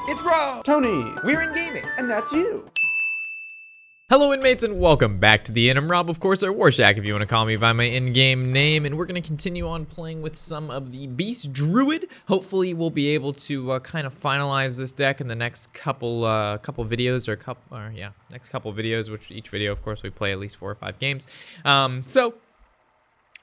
It's Rob! Tony! We're in gaming! And that's you! Hello inmates and welcome back to the inn. I'm Rob, of course, or Warshak if you want to call me by my in-game name, and we're going to continue on playing with some of the Beast Druid. Hopefully we'll be able to kind of finalize this deck in the next couple videos, next couple videos, which each video, of course, we play at least 4 or 5 games.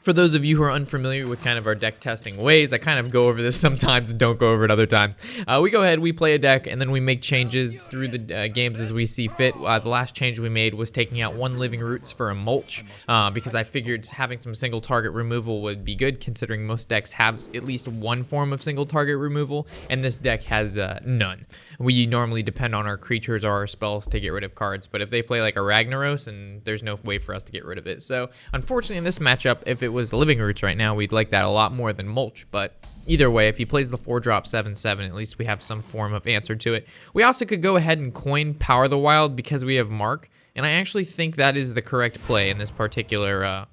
For those of you who are unfamiliar with kind of our deck testing ways, I kind of go over this sometimes and don't go over it other times. We go ahead, we play a deck, and then we make changes through the games as we see fit. The last change we made was taking out 1 Living Roots for a mulch, because I figured having some single target removal would be good, considering most decks have at least one form of single target removal, and this deck has none. We normally depend on our creatures or our spells to get rid of cards, but if they play like a Ragnaros, and there's no way for us to get rid of it. So unfortunately in this matchup, if it was the Living Roots right now, we'd like that a lot more than mulch, but either way, if he plays the 4-drop 7/7, at least we have some form of answer to it. We also could go ahead and coin Power the Wild because we have Mark, and I actually think that is the correct play in this particular,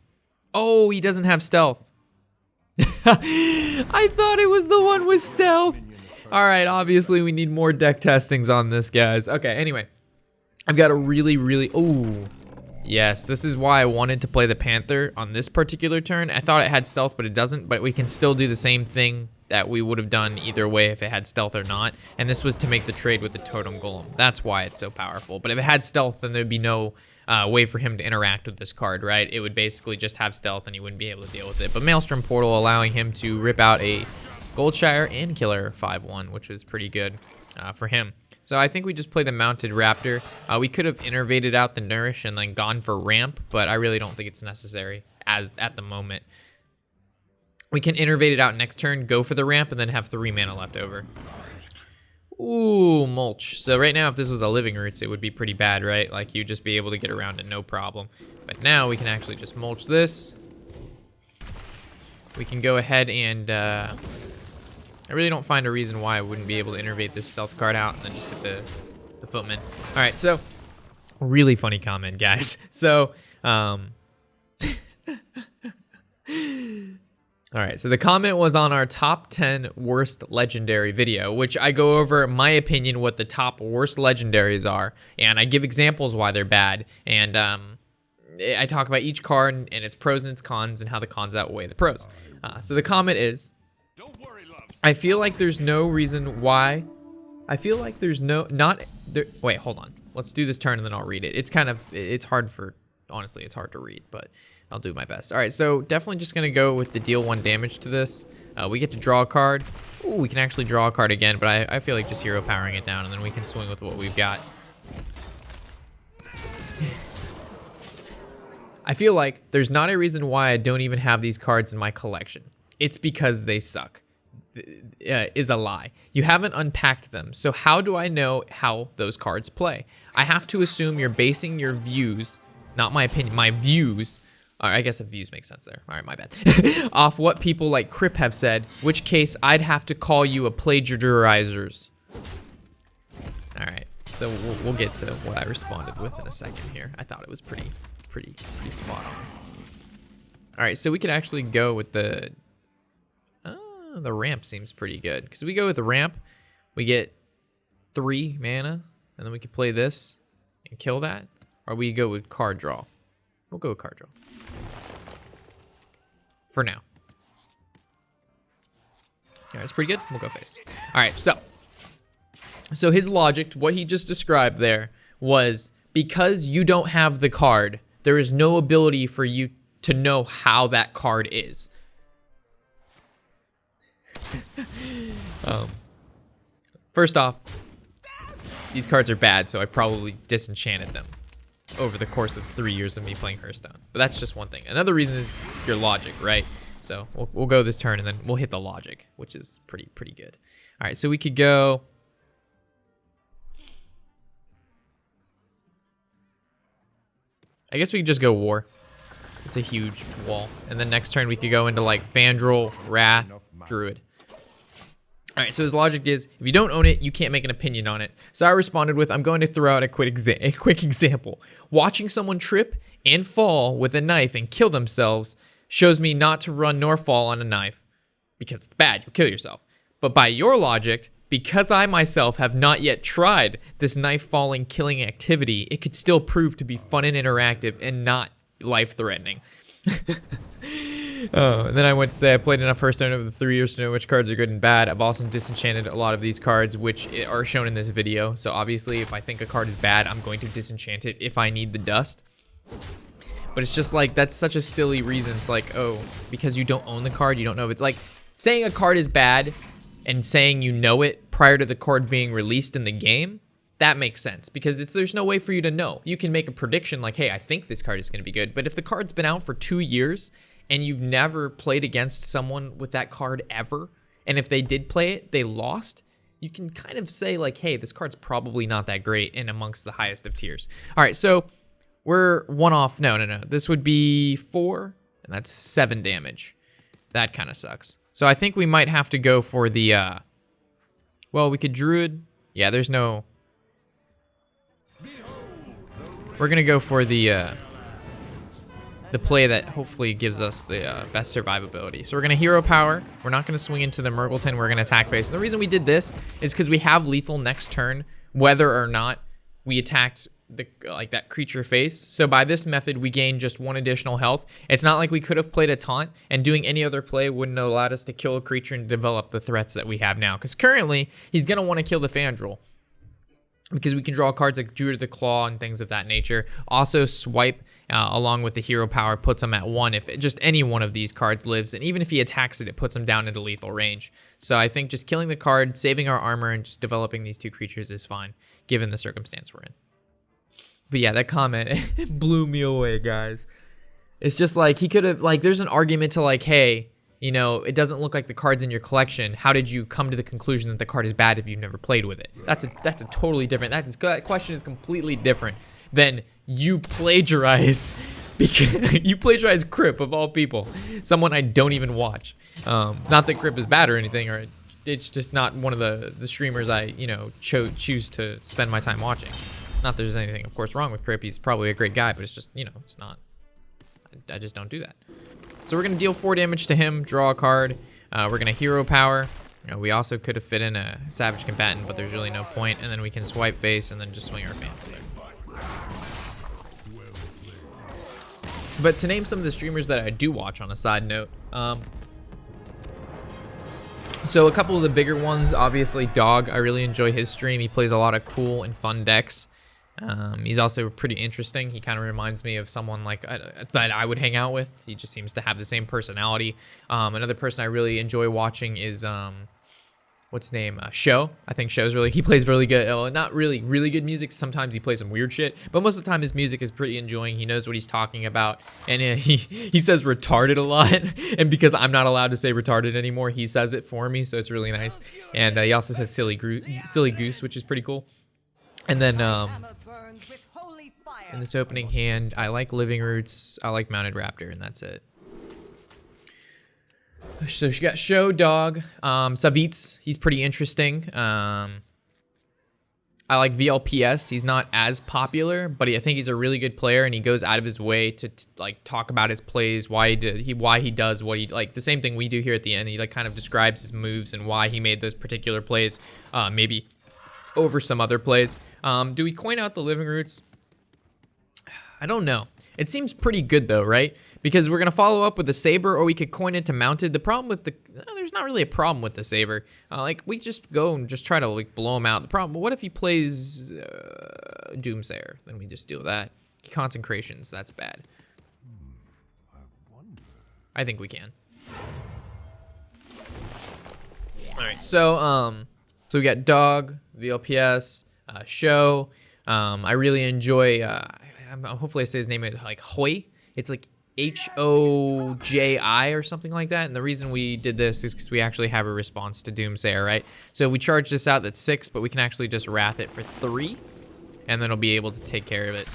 oh, he doesn't have stealth. I thought it was the one with stealth. All right, obviously we need more deck testings on this, guys. Okay, anyway, I've got a really, oh, yes, this is why I wanted to play the Panther on this particular turn. I thought it had stealth, but it doesn't, but we can still do the same thing that we would have done either way if it had stealth or not, and this was to make the trade with the Totem Golem. That's why it's so powerful, but if it had stealth, then there'd be no way for him to interact with this card, right? It would basically just have stealth and he wouldn't be able to deal with it, but Maelstrom Portal allowing him to rip out a Goldshire and Killer 5/1, which was pretty good for him. So I think we just play the Mounted Raptor. We could have innervated out the Nourish and then gone for Ramp, but I really don't think it's necessary at the moment. We can innervate it out next turn, go for the Ramp, and then have 3 mana left over. Ooh, Mulch. So right now, if this was a Living Roots, it would be pretty bad, right? Like, you'd just be able to get around it, no problem. But now we can actually just Mulch this. We can go ahead and... I really don't find a reason why I wouldn't be able to innervate this stealth card out and then just hit the Footman. All right, so really funny comment, guys. So, all right, so the comment was on our top 10 worst legendary video, which I go over, in my opinion, what the top worst legendaries are, and I give examples why they're bad, and I talk about each card and its pros and its cons and how the cons outweigh the pros. So the comment is, I feel like there's no reason why. I feel like there's wait, hold on. Let's do this turn and then I'll read it. It's hard to read, but I'll do my best. All right, so definitely just gonna go with the deal 1 damage to this. We get to draw a card. Ooh, we can actually draw a card again, but I feel like just hero powering it down and then we can swing with what we've got. I feel like there's not a reason why I don't even have these cards in my collection. It's because they suck. Is a lie. You haven't unpacked them, so how do I know how those cards play? I have to assume you're basing your views, not my opinion, my views, or I guess if views make sense there, all right, my bad, off what people like Crip have said, which case I'd have to call you a plagiarizers. All right, so we'll get to what I responded with in a second here. I thought it was pretty spot on. All right, so we could actually go with the Ramp seems pretty good, because we go with the Ramp, we get 3 mana, and then we can play this and kill that, or we go with card draw. We'll go with card draw for now. All right, it's pretty good. We'll go face. All right, so his logic, what he just described there, was because you don't have the card, there is no ability for you to know how that card is. First off, these cards are bad, so I probably disenchanted them over the course of 3 years of me playing Hearthstone. But that's just one thing. Another reason is your logic, right? So we'll go this turn and then we'll hit the logic, which is pretty good. All right, so we could go. I guess we could just go War. It's a huge wall. And then next turn we could go into like Fandral, Wrath, Druid. All right, so his logic is, if you don't own it, you can't make an opinion on it. So I responded with, I'm going to throw out a quick example. Watching someone trip and fall with a knife and kill themselves shows me not to run nor fall on a knife because it's bad, you'll kill yourself. But by your logic, because I myself have not yet tried this knife falling killing activity, it could still prove to be fun and interactive and not life-threatening. Oh, and then I went to say I played enough Hearthstone over the 3 years to know which cards are good and bad. I've also disenchanted a lot of these cards, which are shown in this video. So obviously, if I think a card is bad, I'm going to disenchant it if I need the dust. But it's just like, that's such a silly reason. It's like, oh, because you don't own the card, you don't know if it's like, saying a card is bad and saying you know it prior to the card being released in the game, that makes sense because there's no way for you to know. You can make a prediction like, hey, I think this card is going to be good. But if the card's been out for 2 years and you've never played against someone with that card ever, and if they did play it, they lost, you can kind of say like, hey, this card's probably not that great and amongst the highest of tiers. All right, so we're one off. No. This would be 4, and that's 7 damage. That kind of sucks. So I think we might have to go for the, well, we could Druid. Yeah, there's no... We're going to go for the play that hopefully gives us the best survivability. So we're going to hero power. We're not going to swing into the Murgleton. We're going to attack face. And the reason we did this is because we have lethal next turn, whether or not we attacked that creature face. So by this method, we gain just 1 additional health. It's not like we could have played a taunt, and doing any other play wouldn't have allowed us to kill a creature and develop the threats that we have now. Because currently, he's going to want to kill the Fandral, because we can draw cards like Druid of the Claw and things of that nature. Also, swipe along with the hero power puts him at 1 if just any one of these cards lives, and even if he attacks it, it puts him down into lethal range. So I think just killing the card, saving our armor, and just developing these 2 creatures is fine, given the circumstance we're in. But yeah, that comment blew me away, guys. It's just like, he could have, like, there's an argument to like, hey, you know, it doesn't look like the card's in your collection. How did you come to the conclusion that the card is bad if you've never played with it? That's a totally different, that question is completely different than you plagiarized, because you plagiarized Crip of all people, someone I don't even watch. Not that Crip is bad or anything, or it's just not one of the streamers I, you know, choose to spend my time watching. Not that there's anything, of course, wrong with Crip. He's probably a great guy, but it's just, you know, it's not. I just don't do that. So we're going to deal 4 damage to him, draw a card. We're going to hero power. You know, we also could have fit in a Savage Combatant, but there's really no point. And then we can swipe face and then just swing our fan. But to name some of the streamers that I do watch on a side note, so a couple of the bigger ones, obviously Dog. I really enjoy his stream. He plays a lot of cool and fun decks. He's also pretty interesting. He kind of reminds me of someone like that I would hang out with. He just seems to have the same personality. Another person I really enjoy watching is what's his name? Show. I think Show's he plays really good. Not really good music. Sometimes he plays some weird shit, but most of the time his music is pretty enjoying. He knows what he's talking about, and he says retarded a lot. And because I'm not allowed to say retarded anymore, he says it for me, so it's really nice. And he also says silly goose, which is pretty cool. And then in this opening hand, I like Living Roots, I like Mounted Raptor, and that's it. So she got Show, Dog, Savitz, he's pretty interesting. I like VLPS, he's not as popular, but I think he's a really good player, and he goes out of his way to like talk about his plays, why he does what he, like the same thing we do here at the end. He like kind of describes his moves and why he made those particular plays, maybe over some other plays. Do we coin out the Living Roots? I don't know. It seems pretty good though, right? Because we're gonna follow up with the Saber, or we could coin it to Mounted. The problem with there's not really a problem with the Saber. Like we just go and just try to like blow him out. The problem, what if he plays Doomsayer? Then we just deal with that. Consecrations, that's bad. I think we can. All right, so we got Dog, VLPS, Show. I really enjoy. Hopefully I say his name is like Hoy. It's like Hoji or something like that. And the reason we did this is because we actually have a response to Doomsayer, right? So we charge this out, that's 6, but we can actually just Wrath it for 3, and then it'll be able to take care of it.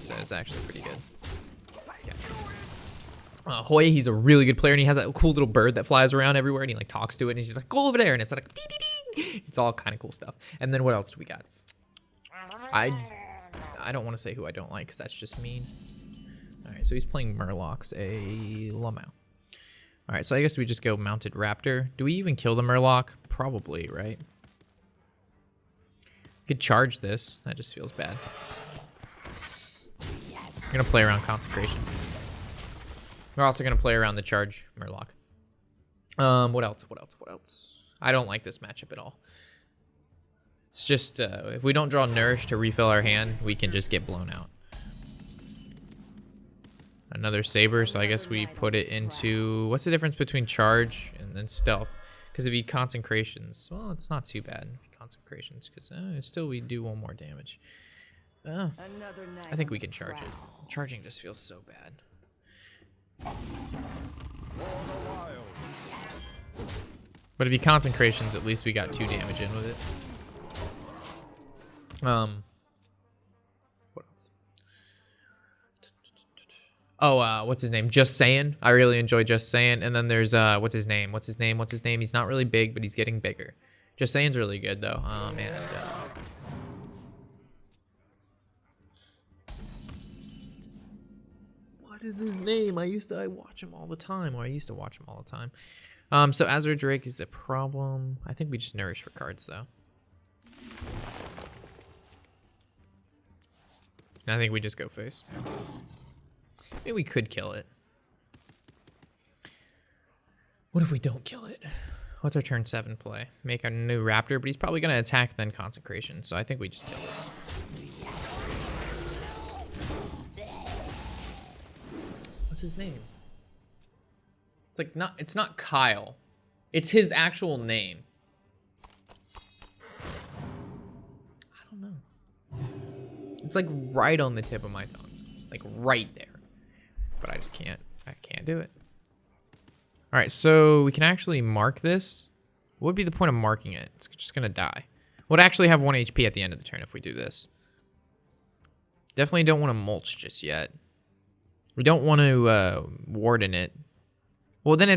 So it's actually pretty good. Yeah. Hoy, he's a really good player, and he has that cool little bird that flies around everywhere, and he like talks to it, and he's just like, go over there, and it's like, dee, dee, dee. It's all kind of cool stuff. And then what else do we got? I don't want to say who I don't like, because that's just mean. All right, so he's playing Murlocs, a Lamau. All right, so I guess we just go Mounted Raptor. Do we even kill the Murloc? probably, right? We could charge this. That just feels bad. I'm gonna play around Consecration. We're also gonna play around the charge Murloc. What else? What else? What else? I don't like this matchup at all. It's just, if we don't draw Nourish to refill our hand, we can just get blown out. Another Saber, so I guess we put it into... What's the difference between Charge and then Stealth? Because it'd be Consecrations. Well, it's not too bad. Consecrations, because still we do 1 more damage. I think we can charge it. Charging just feels so bad. But if you Consecrations, at least we got 2 damage in with it. What else? Oh, what's his name? Just Saying. I really enjoy Just Saying. And then there's what's his name? What's his name? What's his name? He's not really big, but he's getting bigger. Just Saying's really good though. And what is his name? I watch him all the time. Or I used to watch him all the time. So Azure Drake is a problem. I think we just Nourish for cards though. I think we just go face. Maybe we could kill it. What if we don't kill it? What's our turn 7 play? Make a new Raptor, but he's probably going to attack then Consecration. So I think we just kill this. What's his name? It's not Kyle. It's his actual name. I don't know. It's like right on the tip of my tongue. Like right there. But I can't do it. All right, so we can actually mark this. What would be the point of marking it? It's just gonna die. We'll actually have 1 HP at the end of the turn if we do this. Definitely don't want to mulch just yet. We don't want to warden it. Well, then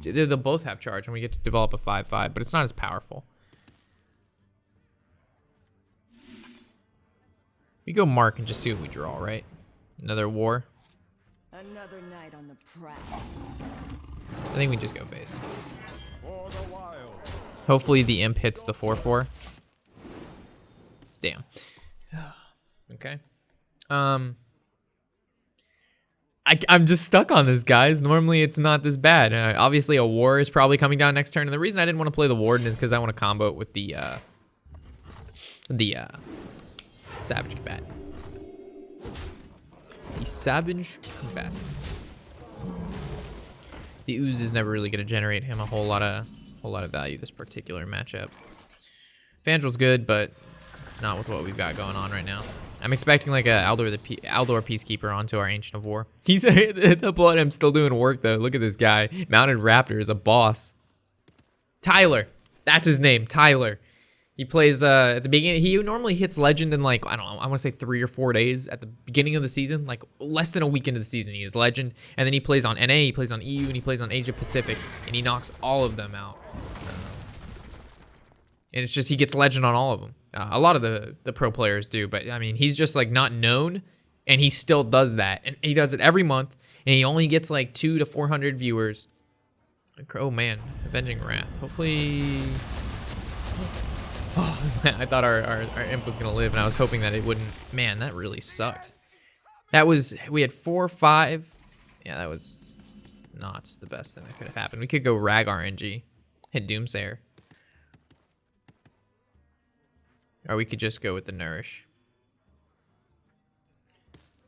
they'll both have charge and we get to develop a 5/5, but it's not as powerful. We go mark and just see what we draw, right? Another war. Another night on the prowl. I think we just go face. Hopefully the imp hits the 4/4. Damn. Okay. I'm just stuck on this, guys. Normally it's not this bad. Obviously a war is probably coming down next turn, and the reason I didn't want to play the warden is because I want to combo it with the Savage Combatant. The Savage Combatant. The Ooze is never really going to generate him a whole lot of value this particular matchup. Fandrel's good, but not with what we've got going on right now. I'm expecting like a Aldor Peacekeeper onto our Ancient of War. He's the Blood Im's still doing work though. Look at this guy. Mounted Raptor is a boss. Tyler. That's his name. Tyler. He plays at the beginning. He normally hits Legend in like, I don't know, I want to say 3 or 4 days at the beginning of the season, like less than a week into the season. He is Legend, and then he plays on NA, he plays on EU, and he plays on Asia Pacific, and he knocks all of them out. And it's just he gets Legend on all of them. A lot of the pro players do, but I mean, he's just like not known, and he still does that, and he does it every month, and he only gets like 200 to 400 viewers. Oh man, Avenging Wrath. Hopefully. Oh, man, I thought our imp was gonna live, and I was hoping that it wouldn't. Man, that really sucked. We had 4/5. Yeah, that was not the best thing that could have happened. We could go Rag RNG, hit Doomsayer. Or we could just go with the Nourish.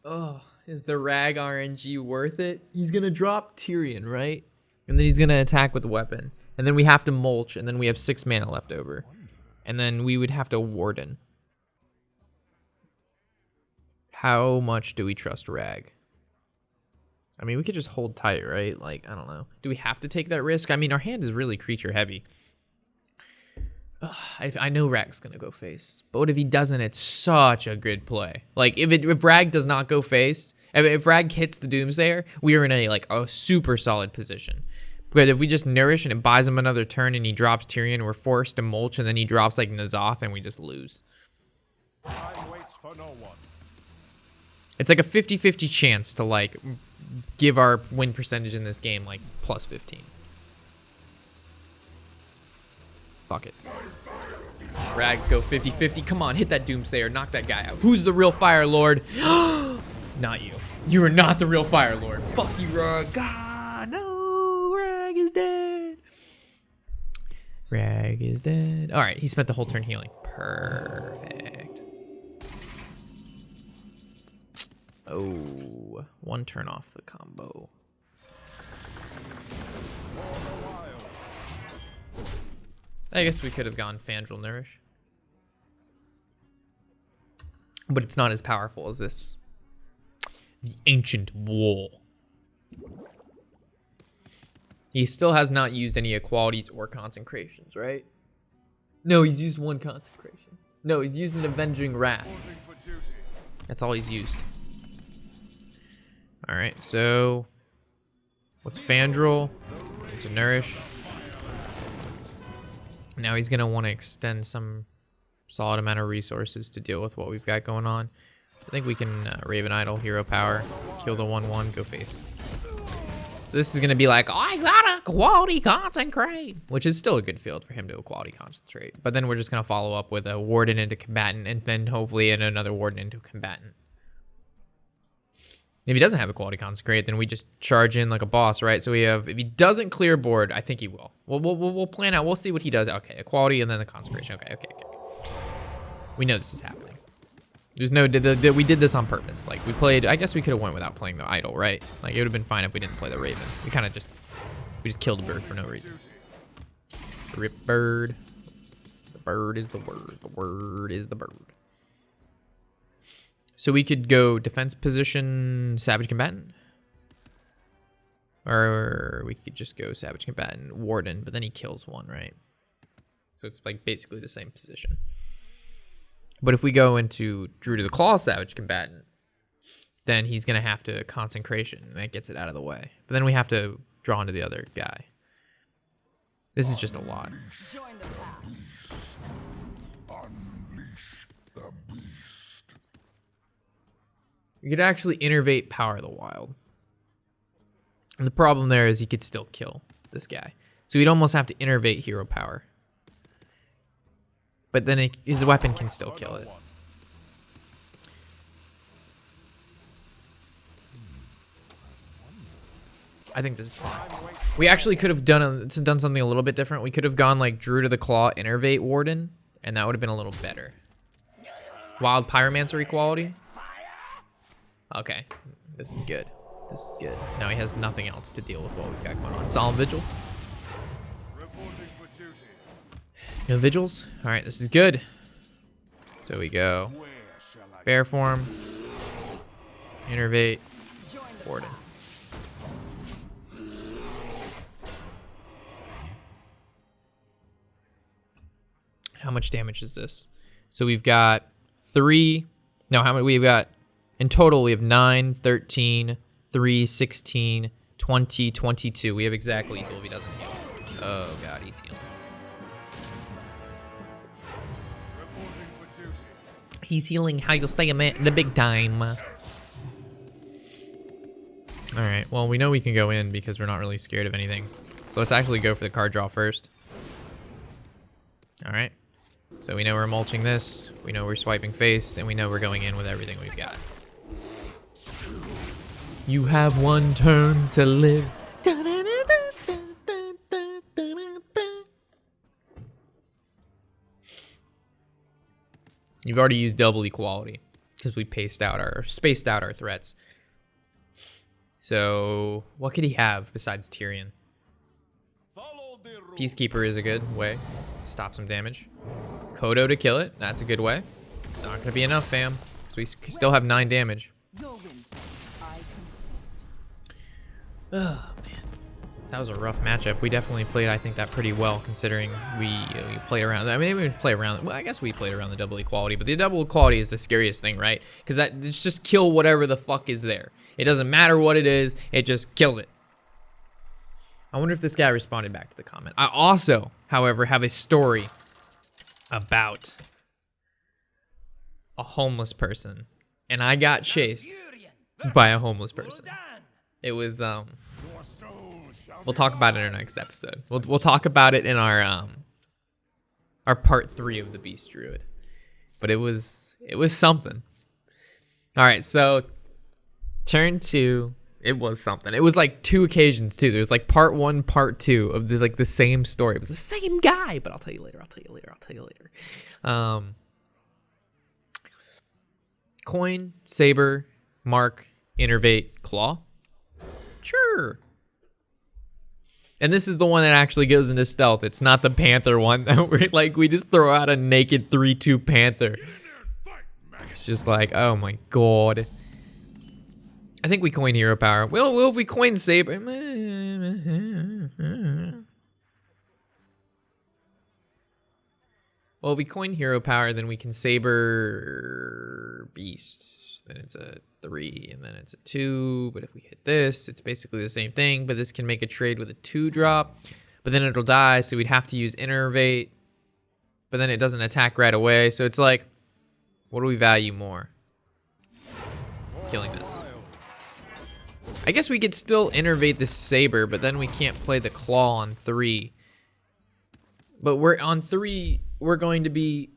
Oh, is the Rag RNG worth it? He's gonna drop Tyrion, right? And then he's gonna attack with a weapon. And then we have to mulch, and then we have 6 mana left over. And then we would have to Warden. How much do we trust Rag? I mean, we could just hold tight, right? Like, I don't know. Do we have to take that risk? I mean, our hand is really creature heavy. I know Rag's gonna go face, but what if he doesn't? It's such a good play. Like if Rag does not go face, if Rag hits the Doomsayer, we are in a super solid position. But if we just Nourish and it buys him another turn and he drops Tyrion, we're forced to mulch, and then he drops like N'Zoth and we just lose. Time waits for no one. It's like a 50-50 chance to like give our win percentage in this game like +15. Fuck it. Rag, go 50-50. Come on, hit that Doomsayer. Knock that guy out. Who's the real Fire Lord? Not you. You are not the real Fire Lord. Fuck you, Rag. God, no. Rag is dead. Rag is dead. All right, he spent the whole turn healing. Perfect. Oh, one turn off the combo. I guess we could have gone Fandral Nourish. But it's not as powerful as this. The Ancient Wall. He still has not used any equalities or consecrations, right? No, he's used one consecration. No, he's used an Avenging Wrath. That's all he's used. Alright, so what's Fandral? To Nourish. Now he's gonna want to extend some solid amount of resources to deal with what we've got going on. I think we can Raven Idol, Hero Power, kill the 1/1, go face. So this is gonna be like, oh, I got a quality concentrate, which is still a good field for him to a quality concentrate. But then we're just gonna follow up with a Warden into Combatant, and then hopefully another Warden into Combatant. If he doesn't have a quality consecrate, then we just charge in like a boss, right? So we have, if he doesn't clear board, I think he will. We'll plan out. We'll see what he does. Okay, a quality and then the consecration. Okay. We know this is happening. There's no, we did this on purpose. Like we played, I guess we could have went without playing the idol, right? Like it would have been fine if we didn't play the Raven. We kind of just, we just killed the bird for no reason. Rip bird. The bird is the word. The word is the bird. So we could go defense position, Savage Combatant. Or we could just go Savage Combatant, Warden, but then he kills one, right? So it's like basically the same position. But if we go into Druid of the Claw, Savage Combatant, then he's gonna have to Consecration, and that gets it out of the way. But then we have to draw into the other guy. This is just a lot. Join the pack. You could actually Innervate Power of the Wild. And the problem there is he could still kill this guy. So we'd almost have to Innervate Hero Power. But then his weapon can still kill it. I think this is fine. We actually could have done something a little bit different. We could have gone like Druid of the Claw, Innervate Warden, and that would have been a little better. Wild Pyromancer equality. Okay, this is good. This is good. Now he has nothing else to deal with what we've got going on. Solemn Vigil. No vigils? All right, this is good. So we go Bear Form, Innervate, Warden. How much damage is this? So we've got 3. No, how many? We've got in total. We have 9, 13, 3, 16, 20, 22. We have exact lethal if he doesn't heal. Oh god, he's healing. He's healing how you'll say him at the big time. All right, well, we know we can go in because we're not really scared of anything. So let's actually go for the card draw first. All right, so we know we're mulching this, we know we're swiping face, and we know we're going in with everything we've got. You have one turn to live. You've already used double equality because we spaced out our threats. So what could he have besides Tyrion? Peacekeeper is a good way. Stop some damage. Kodo to kill it. That's a good way. Not gonna be enough, fam. So we still have 9 damage. Oh man, that was a rough matchup. We definitely played, I think, that pretty well considering we played around. I mean, we play around. Well, I guess we played around the double equality, but the double equality is the scariest thing, right? Because it's just kill whatever the fuck is there. It doesn't matter what it is. It just kills it. I wonder if this guy responded back to the comment. I also, however, have a story about a homeless person, and I got chased by a homeless person. It was we'll talk about it in our next episode. We'll talk about it in our Or part 3 of the Beast Druid. But it was something. All right, so turn 2. It was something. It was like 2 occasions too. There's like part 1, part 2 of the same story. It was the same guy, but I'll tell you later. Coin, saber, mark, innervate, claw. Sure. And this is the one that actually goes into stealth. It's not the panther one that we just throw out a naked 3/2 panther. It's just like, oh my god. I think we coin hero power. Well, if we coin saber. Well, if we coin hero power, then we can saber beast. Then it's a 3, and then it's a 2. But if we hit this, it's basically the same thing. But this can make a trade with a 2-drop. But then it'll die, so we'd have to use innervate. But then it doesn't attack right away. So it's like, what do we value more? Killing this. I guess we could still innervate the saber, but then we can't play the claw on 3. But we're on 3, we're going to be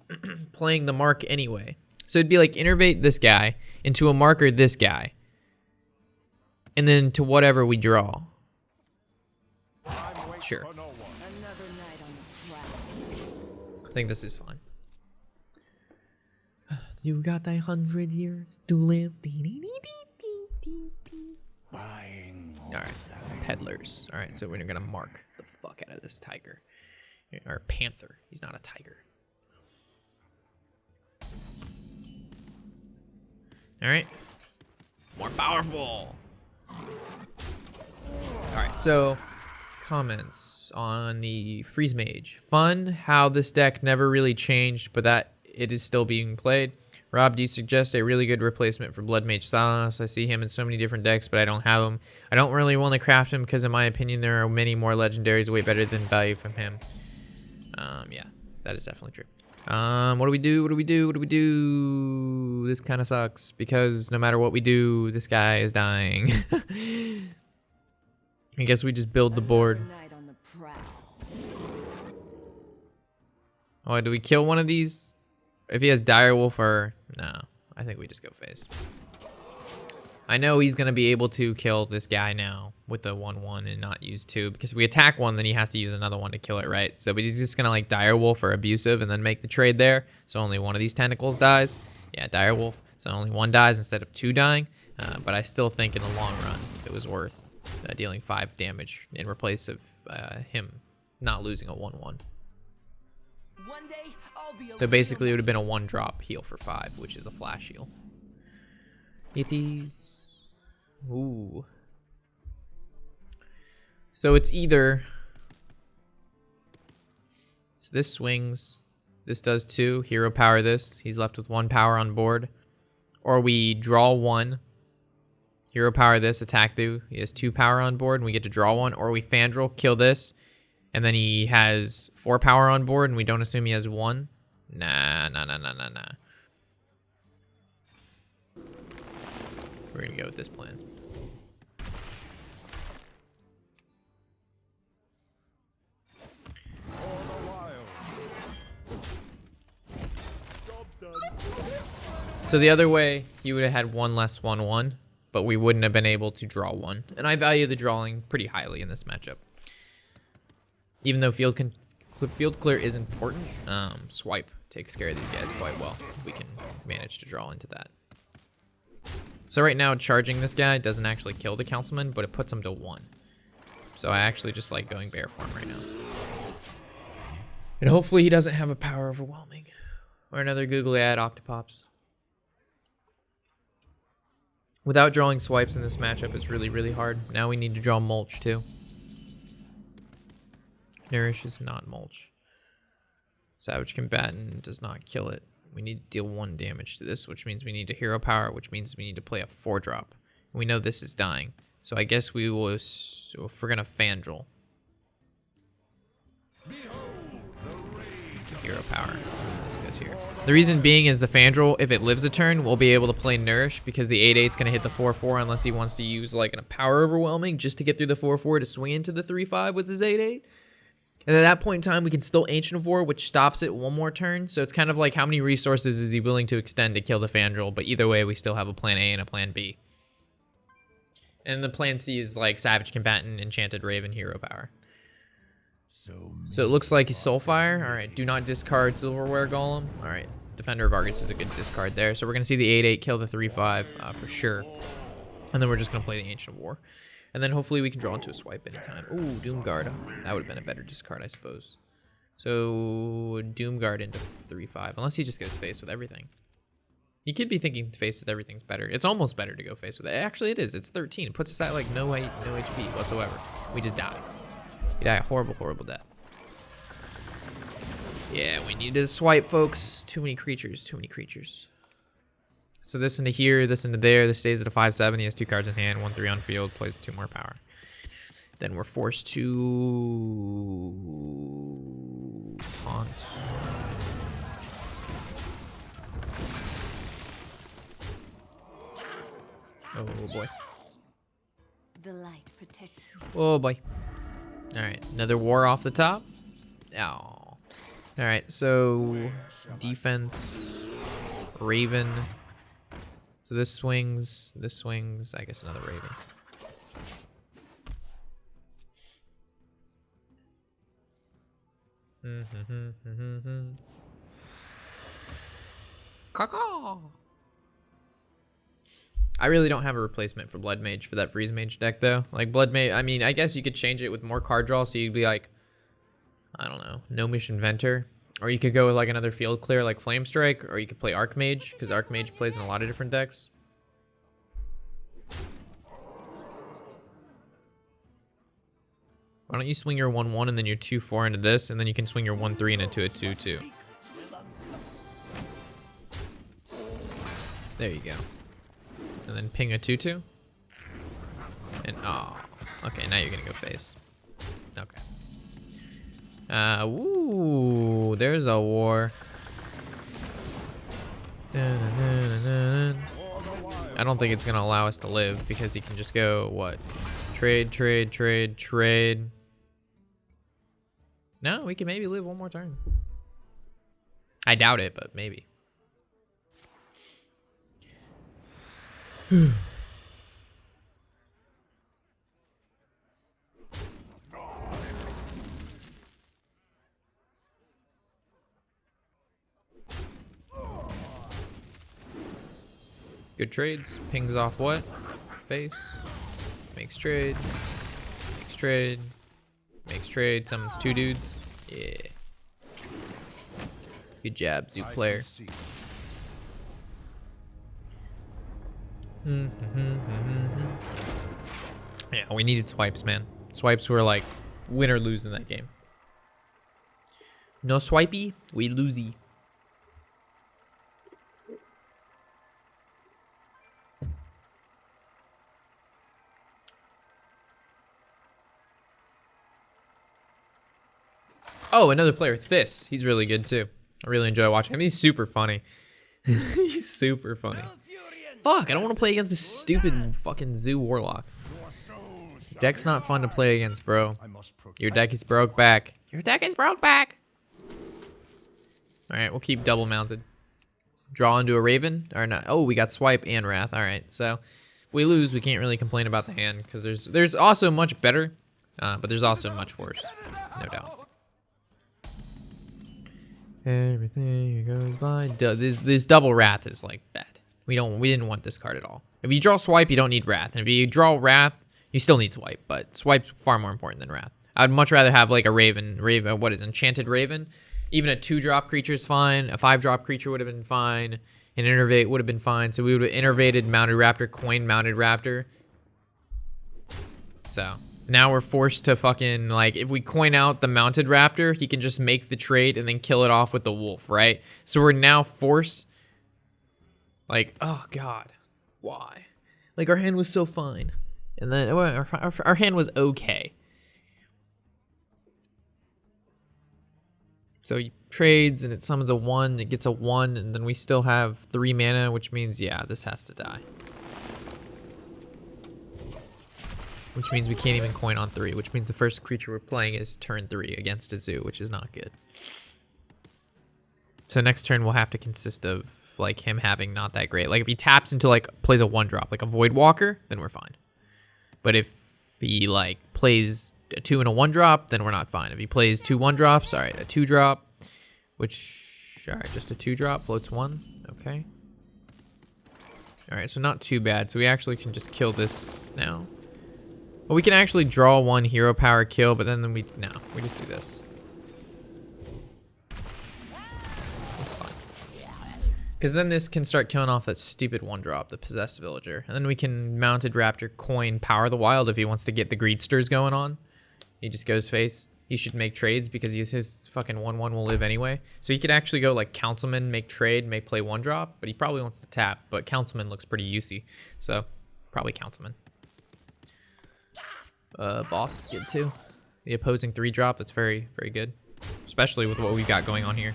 playing the mark anyway. So it'd be like innervate this guy into a marker this guy. And then to whatever we draw. Sure. Another night on the prowl. I think this is fine. You got 100 years to live. Alright, peddlers. Alright, so we're gonna mark the fuck out of this tiger. Or panther. He's not a tiger. Alright. More powerful. Alright, so comments on the Freeze Mage. Fun how this deck never really changed, but that it is still being played. Rob, do you suggest a really good replacement for Blood Mage Thanos? I see him in so many different decks, but I don't have him. I don't really want to craft him because, in my opinion, there are many more legendaries way better than value from him. Yeah, that is definitely true. What do we do? This kind of sucks because no matter what we do, this guy is dying. I guess we just build the board. Night on the prowl. Oh, do we kill one of these? If he has Direwolf or... No, I think we just go phase. I know he's going to be able to kill this guy now with the 1/1 and not use 2. Because if we attack one, then he has to use another one to kill it, right? So, but he's just going to like Direwolf or Abusive and then make the trade there. So only one of these tentacles dies. Yeah, Direwolf. So only one dies instead of 2 dying. But I still think in the long run, it was worth dealing 5 damage in replace of him not losing a 1/1. One day, I'll be So basically it would have been a 1-drop heal for 5, which is a flash heal. It is... Ooh. So it's either... So this swings. This does 2. Hero power this. He's left with 1 power on board. Or we draw 1. Hero power this, attack through. He has 2 power on board and we get to draw 1. Or we Fandral, kill this. And then he has 4 power on board and we don't assume he has 1. Nah. We're gonna go with this plan. So the other way, you would have had 1 less 1/1, but we wouldn't have been able to draw 1. And I value the drawing pretty highly in this matchup. Even though field clear is important, swipe takes care of these guys quite well. We can manage to draw into that. So right now, charging this guy doesn't actually kill the councilman, but it puts him to 1. So I actually just like going bear form right now. And hopefully he doesn't have a power overwhelming. Or another googly eyed Octopops. Without drawing swipes in this matchup, it's really, really hard. Now we need to draw mulch too. Nourish is not mulch. Savage Combatant does not kill it. We need to deal 1 damage to this, which means we need a hero power, which means we need to play a 4-drop. We know this is dying. So I guess we will, if we're going to Fandral. Hero power. This goes here. The reason being is the Fandral, if it lives a turn, we'll be able to play Nourish because the 8/8's going to hit the 4/4 unless he wants to use like a power overwhelming just to get through the 4/4 to swing into the 3/5 with his 8/8. And at that point in time, we can still Ancient of War, which stops it one more turn. So it's kind of like how many resources is he willing to extend to kill the Fandral. But either way, we still have a plan A and a plan B. And the plan C is like Savage Combatant, Enchanted Raven, Hero Power. So it looks like he's Soulfire. All right, do not discard Silverware Golem. All right, Defender of Argus is a good discard there. So we're going to see the 8/8 kill the 3/5 for sure. And then we're just going to play the Ancient of War. And then hopefully we can draw into a swipe anytime. Ooh, Doomguard. That would have been a better discard, I suppose. So Doomguard into 3/5. Unless he just goes face with everything. He could be thinking face with everything's better. It's almost better to go face with it. Actually, it is. It's 13. It puts us at like no HP whatsoever. We just die. We die a horrible, horrible death. Yeah, we need to swipe, folks. Too many creatures. Too many creatures. So this into here, this into there. This stays at a 5/7. He has 2 cards in hand, 1/3 on field, plays 2 more power. Then we're forced to taunt. Oh boy. The light protects you. Oh boy. All right, another war off the top. Oh. All right, so defense, Raven. So this swings, I guess another Raven. Caw. I really don't have a replacement for Blood Mage for that Freeze Mage deck though. Like Blood Mage, I mean, I guess you could change it with more card draw, so you'd be like, I don't know, Gnomish Inventor. Or you could go with like another field clear like Flame Strike, or you could play Archmage, because Archmage plays in a lot of different decks. Why don't you swing your 1/1 and then your 2/4 into this, and then you can swing your 1/3 into a 2/2. There you go. And then ping a 2/2. And oh, okay, now you're gonna go face. Okay. Ooh, there's a war. I don't think it's gonna allow us to live because he can just go what? Trade. No, we can maybe live one more turn. I doubt it, but maybe. Good trades. Pings off what? Face. Makes trade. Makes trade. Makes trade. Summons 2 dudes. Yeah. Good job, Zoo player. Yeah, we needed swipes, man. Swipes were like win or lose in that game. No swipey, we losey. Oh, another player, This. He's really good too. I really enjoy watching him. He's super funny. He's super funny. Fuck, I don't want to play against this stupid fucking Zoo Warlock. Deck's not fun to play against, bro. Your deck is broke back. Your deck is broke back. Alright, we'll keep double mounted. Draw into a Raven. Or not. Oh, we got Swipe and Wrath. Alright, so we lose. We can't really complain about the hand because there's also much better, but there's also much worse. No doubt. Everything goes by. This double Wrath is like bad. We didn't want this card at all. If you draw Swipe, you don't need Wrath. And if you draw Wrath, you still need Swipe. But Swipe's far more important than Wrath. I'd much rather have like a Raven. What is Enchanted Raven? Even a 2-drop creature is fine. A 5-drop creature would have been fine. An Innervate would have been fine. So we would have innervated Mounted Raptor, coined Mounted Raptor. So now we're forced to fucking, like, if we coin out the Mounted Raptor, he can just make the trade and then kill it off with the Wolf, right? So we're now forced, like, oh god, why? Like, our hand was so fine. And then our hand was okay. So he trades and it summons a 1, it gets a 1, and then we still have 3 mana, which means, yeah, this has to die. which means we can't even coin on 3, which means the first creature we're playing is turn 3 against a zoo, which is not good. So next turn will have to consist of like him having not that great. Like if he taps into like plays a 1-drop, like a Void Walker, then we're fine. But if he like plays a 2 and a 1-drop, then we're not fine. If he plays 2 1-drops, all right, a 2-drop, which, all right, just a 2-drop, floats 1, okay. All right, so not too bad. So we actually can just kill this now. Well, we can actually draw 1 hero power kill, but then we just do this. It's fine. Because then this can start killing off that stupid 1-drop, the Possessed Villager. And then we can Mounted Raptor coin Power the Wild if he wants to get the Greedsters going on. He just goes face. He should make trades because his fucking 1/1 will live anyway. So he could actually go like Councilman, make trade, make play 1-drop, but he probably wants to tap. But Councilman looks pretty usey, so probably Councilman. Boss is good too. The opposing 3-drop, that's very, very good. Especially with what we've got going on here.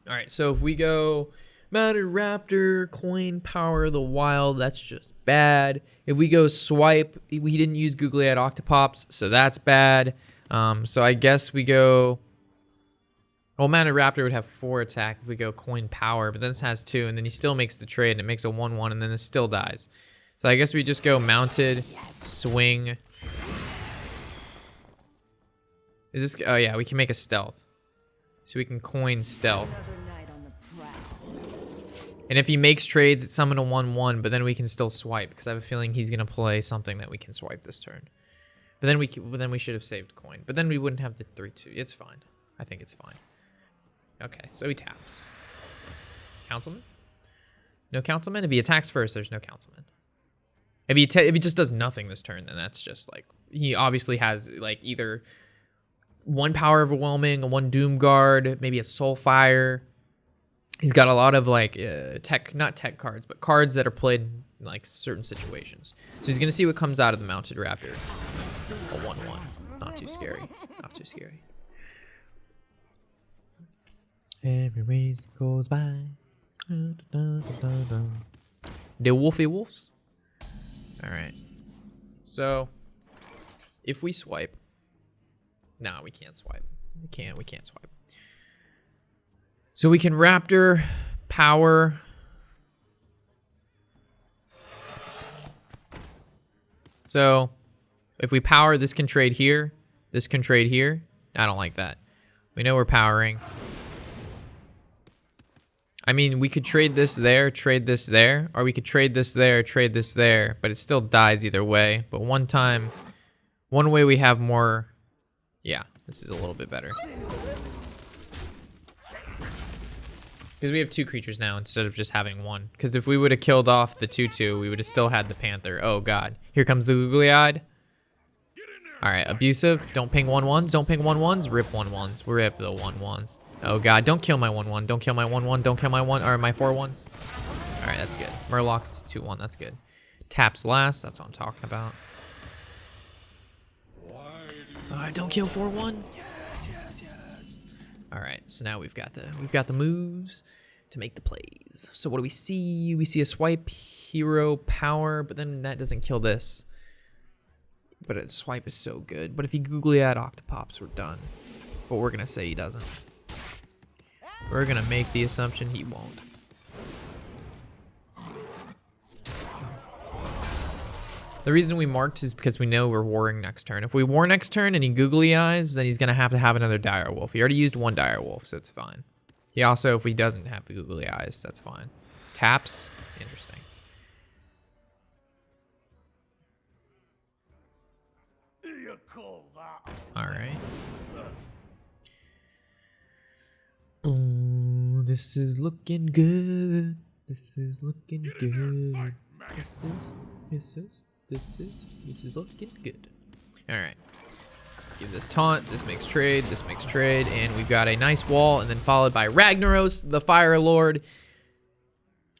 Alright, so if we go Mounted Raptor, coin Power the Wild, that's just bad. If we go swipe, we didn't use Googly-Eyed Octopops, so that's bad. So I guess we go... Well, Mounted Raptor would have 4 attack if we go coin Power, but then this has 2, and then he still makes the trade, and it makes a 1/1, and then it still dies. So I guess we just go Mounted, swing. Is this... Oh yeah, we can make a stealth. So we can coin stealth. Another night on the prowl. And if he makes trades, it's summon a 1/1, but then we can still swipe because I have a feeling he's gonna play something that we can swipe this turn. But then we should have saved coin. But then we wouldn't have the 3/2. It's fine. I think it's fine. Okay, so he taps. Councilman? No Councilman? If he attacks first, there's no Councilman. If he just does nothing this turn, then that's just like he obviously has like either 1 Power Overwhelming, a 1 Doom Guard, maybe a Soulfire. He's got a lot of like not tech cards, but cards that are played in like certain situations. So he's gonna see what comes out of the Mounted Raptor. A 1/1. Not too scary. Not too scary. Every race goes by. The Wolfy Wolves. Alright. So if we swipe. Nah, we can't swipe. We can't swipe. So we can Raptor, Power. So if we power, this can trade here. This can trade here. I don't like that. We know we're powering. I mean, we could trade this there, or we could trade this there, but it still dies either way. But one way we have more... Yeah, this is a little bit better. Because we have 2 creatures now instead of just having 1. Because if we would have killed off the 2/2, we would have still had the Panther. Oh god. Here comes the Googly-Eyed. Alright, abusive. Don't ping 1/1s. Don't ping 1/1s. Rip 1/1s. We rip the 1/1s. Oh god, don't kill my 1/1. Don't kill my 1/1. Don't kill my 1 or my 4/1. Alright, that's good. Murloc, it's 2/1. That's good. Taps last. That's what I'm talking about. Don't kill 4/1. Yes. All right, so now we've got the moves to make the plays. So what do we see? We see a swipe, hero, power, but then that doesn't kill this. But a swipe is so good. But if he Googly-Eyed Octopops, we're done. But we're gonna say he doesn't. We're gonna make the assumption he won't. The reason we marked is because we know we're warring next turn. If we war next turn and he Googly Eyes, then he's going to have another Dire Wolf. He already used 1 Dire Wolf, so it's fine. He also, if he doesn't have the Googly Eyes, that's fine. Taps, interesting. All right. Oh, this is looking good. This is looking good. This is looking good. All right. Give this taunt. This makes trade. This makes trade. And we've got a nice wall, and then followed by Ragnaros, the Fire Lord.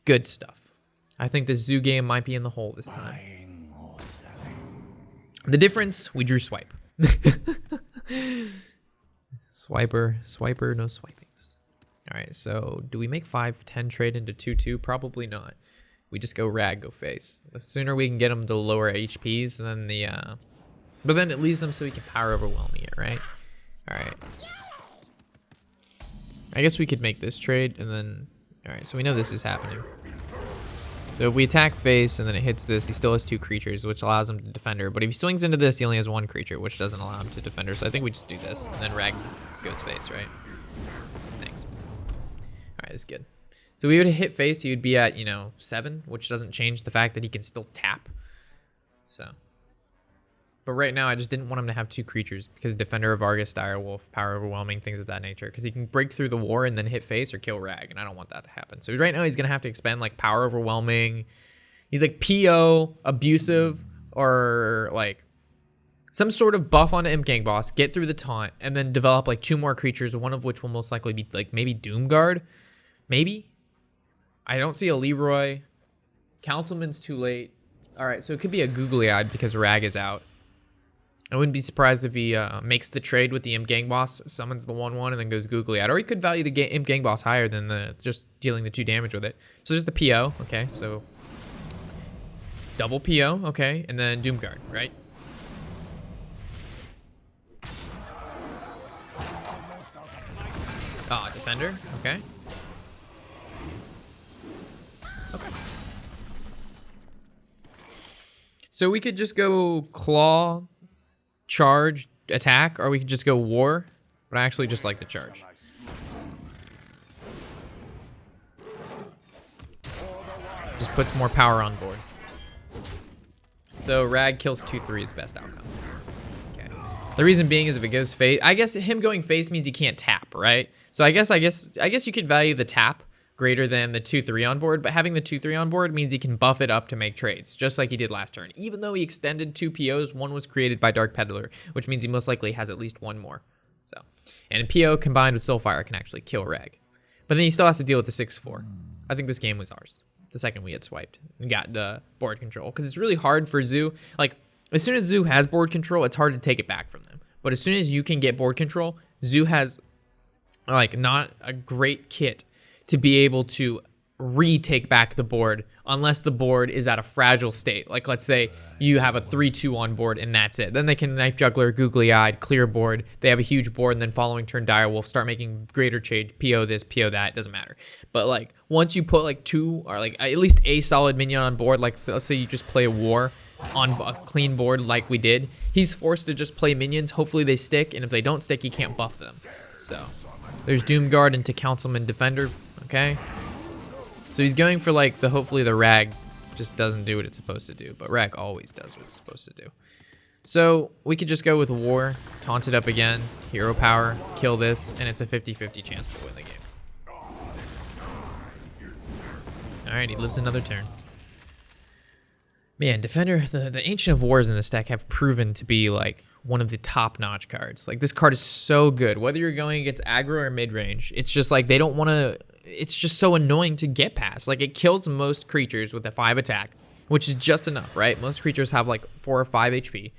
Good stuff. I think this zoo game might be in the hole this time. The difference, we drew swipe. Swiper, no swipings. All right, so do we make 5-10 trade into 2/2? Probably not. we just go rag, go face. The sooner we can get him to lower HPs, and then but then it leaves him so he can power overwhelming it, right? All right. I guess we could make this trade, and then, all right, so we know this is happening. So if we attack face and then it hits this, he still has 2 creatures, which allows him to defend her. But if he swings into this, he only has 1 creature, which doesn't allow him to defend her. So I think we just do this, and then rag goes face, right? Thanks. All right, this is good. So we would hit face, he would be at, 7, which doesn't change the fact that he can still tap. So. But right now, I just didn't want him to have 2 creatures because Defender of Argus, Direwolf, Power Overwhelming, things of that nature. Because he can break through the war and then hit face or kill rag, and I don't want that to happen. So right now, he's going to have to expend like Power Overwhelming. He's like PO, Abusive, or like some sort of buff on Imp Gang Boss, get through the taunt, and then develop like 2 more creatures, one of which will most likely be like maybe Doomguard. Maybe? I don't see a Leroy. Councilman's too late. All right, so it could be a Googly Eyed because rag is out. I wouldn't be surprised if he makes the trade with the Imp Gang Boss, summons the 1/1, and then goes Googly Eyed. Or he could value the Imp Gang Boss higher than just dealing the 2 damage with it. So there's the PO, okay, so double PO, okay, and then Doomguard, right? Ah, Defender, okay. Okay. So we could just go Claw, charge, attack, or we could just go war, but I actually just like the charge. Just puts more power on board. So rag kills 2/3 is best outcome. Okay. The reason being is if it goes face, I guess him going face means he can't tap, right? So I guess you could value the tap greater than the 2/3 on board, but having the 2/3 on board means he can buff it up to make trades, just like he did last turn. Even though he extended 2 POs, 1 was created by Dark Peddler, which means he most likely has at least 1 more. So, and PO combined with Soulfire can actually kill rag. But then he still has to deal with the 6/4. I think this game was ours the second we had swiped and got board control, because it's really hard for Zoo. Like, as soon as Zoo has board control, it's hard to take it back from them. But as soon as you can get board control, Zoo has like not a great kit to be able to retake back the board unless the board is at a fragile state. Like, let's say you have a 3/2 on board and that's it. Then they can Knife Juggler, Googly Eyed, clear board. They have a huge board, and then following turn Direwolf, start making greater change, PO this, PO that, doesn't matter. But like, once you put like 2 or like at least a solid minion on board, like so let's say you just play a war on a clean board like we did, he's forced to just play minions. Hopefully they stick, and if they don't stick, he can't buff them. So there's Doomguard into Councilman Defender. Okay, so he's going for like hopefully the rag just doesn't do what it's supposed to do, but rag always does what it's supposed to do. So we could just go with war, taunt it up again, hero power, kill this, and it's a 50-50 chance to win the game. All right, he lives another turn. Man, Defender, the Ancient of Wars in this deck have proven to be like one of the top-notch cards. Like, this card is so good. Whether you're going against aggro or mid-range, it's just like they don't want to... It's just so annoying to get past. Like, it kills most creatures with a 5 attack, which is just enough, right? Most creatures have like 4 or 5 HP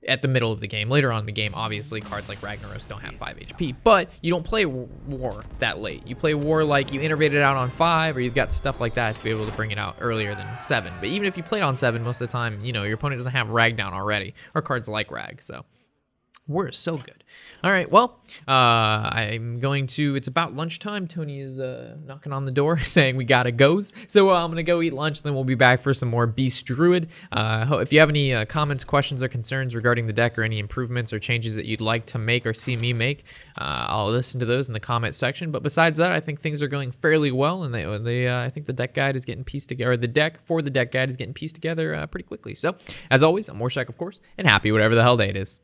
at the middle of the game. Later on in the game, obviously, cards like Ragnaros don't have 5 HP, but you don't play war that late. You play war like you innervate it out on 5, or you've got stuff like that to be able to bring it out earlier than 7. But even if you played on 7, most of the time, your opponent doesn't have Rag down already, or cards like Rag, so... War is so good. All right, well, I'm going to, it's about lunchtime. Tony is knocking on the door saying we gotta go. So I'm going to go eat lunch, then we'll be back for some more Beast Druid. If you have any comments, questions, or concerns regarding the deck, or any improvements or changes that you'd like to make or see me make, I'll listen to those in the comment section. But besides that, I think things are going fairly well, and I think the deck guide is getting pieced together, or the deck for the deck guide is getting pieced together pretty quickly. So, as always, I'm Warshak, of course, and happy whatever the hell day it is.